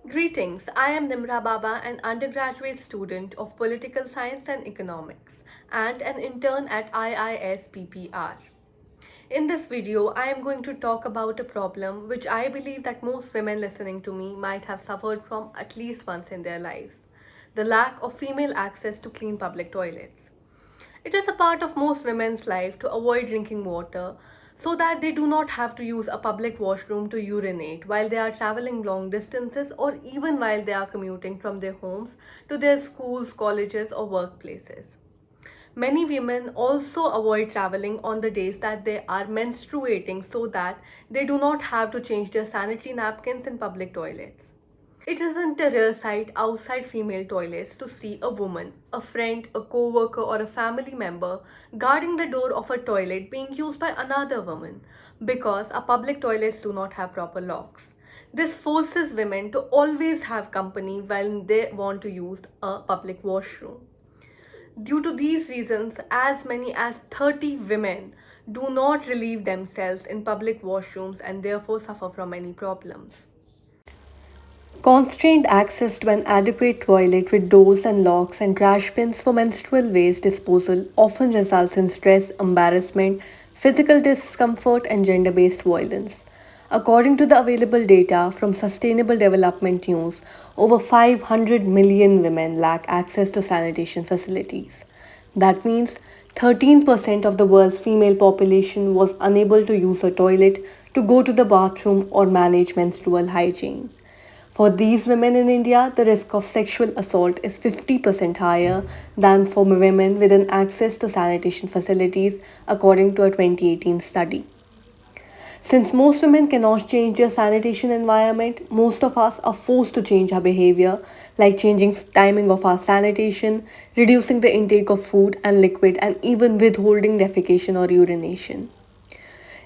Greetings, I am Nimrah, an undergraduate student of Political Science and Economics and an intern at Iisppr. In this video, I am going to talk about a problem which I believe that most women listening to me might have suffered from at least once in their lives: the lack of female access to clean public toilets. It is a part of most women's life to avoid drinking water so that they do not have to use a public washroom to urinate while they are traveling long distances or even while they are commuting from their homes to their schools, colleges, or workplaces. Many women also avoid traveling on the days that they are menstruating so that they do not have to change their sanitary napkins in public toilets. It isn't a rare sight outside female toilets to see a woman, a friend, a co worker, or a family member guarding the door of a toilet being used by another woman because our public toilets do not have proper locks. This forces women to always have company when they want to use a public washroom. Due to these reasons, as many as 30 women do not relieve themselves in public washrooms and therefore suffer from many problems. Constrained access to an adequate toilet with doors and locks and trash bins for menstrual waste disposal often results in stress, embarrassment, physical discomfort, and gender based violence. According to the available data from Sustainable Development News, over 500 million women lack access to sanitation facilities. That means 13% of the world's female population was unable to use a toilet to go to the bathroom or manage menstrual hygiene. For these women in India, the risk of sexual assault is 50% higher than for women within access to sanitation facilities, according to a 2018 study. Since most women cannot change their sanitation environment, most of us are forced to change our behavior, like changing timing of our sanitation, reducing the intake of food and liquid, and even withholding defecation or urination.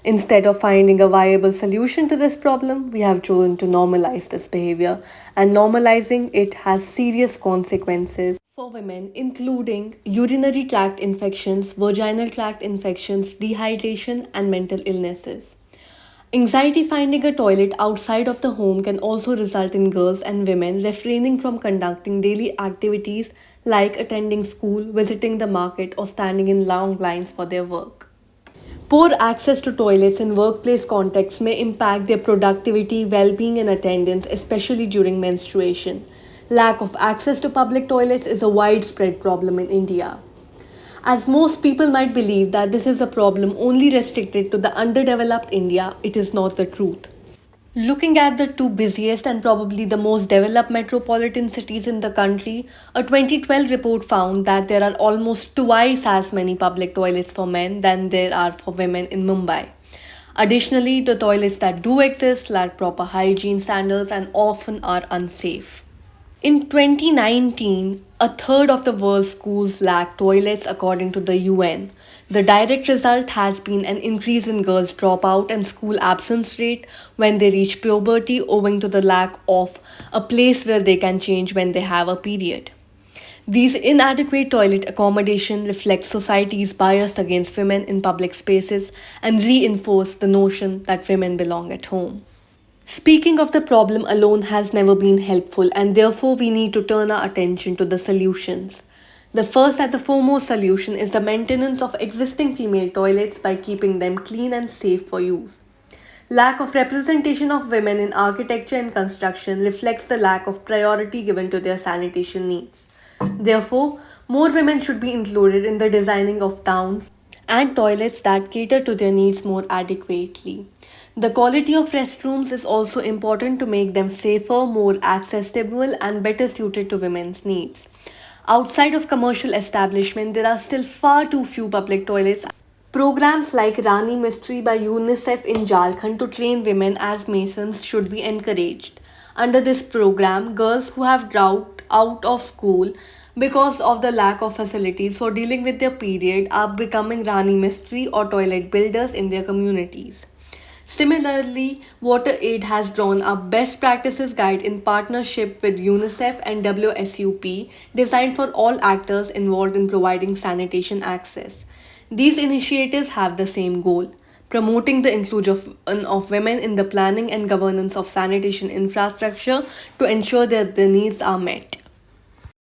Instead of finding a viable solution to this problem, we have chosen to normalize this behavior, and normalizing it has serious consequences for women, including urinary tract infections, vaginal tract infections, dehydration, and mental illnesses. Anxiety finding a toilet outside of the home can also result in girls and women refraining from conducting daily activities like attending school, visiting the market, or standing in long lines for their work. Poor access to toilets in workplace contexts may impact their productivity, well being, and attendance, especially during menstruation. Lack of access to public toilets is a widespread problem in India. As most people might believe that this is a problem only restricted to the underdeveloped India, it is not the truth. Looking at the two busiest and probably the most developed metropolitan cities in the country, a 2012 report found that there are almost twice as many public toilets for men than there are for women in Mumbai. Additionally, the toilets that do exist lack proper hygiene standards and often are unsafe. In 2019, a third of the world's schools lack toilets according to the UN. The direct result has been an increase in girls' dropout and school absence rate when they reach puberty owing to the lack of a place where they can change when they have a period. These inadequate toilet accommodation reflect society's bias against women in public spaces and reinforce the notion that women belong at home. Speaking of the problem alone has never been helpful, and therefore we need to turn our attention to the solutions. The first and the foremost solution is the maintenance of existing female toilets by keeping them clean and safe for use. Lack of representation of women in architecture and construction reflects the lack of priority given to their sanitation needs. Therefore, more women should be included in the designing of towns and toilets that cater to their needs more adequately. The quality of restrooms is also important to make them safer, more accessible, and better suited to women's needs. Outside of commercial establishment, there are still far too few public toilets. Programs like Rani Mistry by UNICEF in Jharkhand to train women as masons should be encouraged. Under this program, girls who have dropped out of school because of the lack of facilities for dealing with their period are becoming Rani Mistry or toilet builders in their communities. Similarly, WaterAid has drawn up best practices guide in partnership with UNICEF and WSUP designed for all actors involved in providing sanitation access. These initiatives have the same goal: promoting the inclusion of women in the planning and governance of sanitation infrastructure to ensure that their needs are met.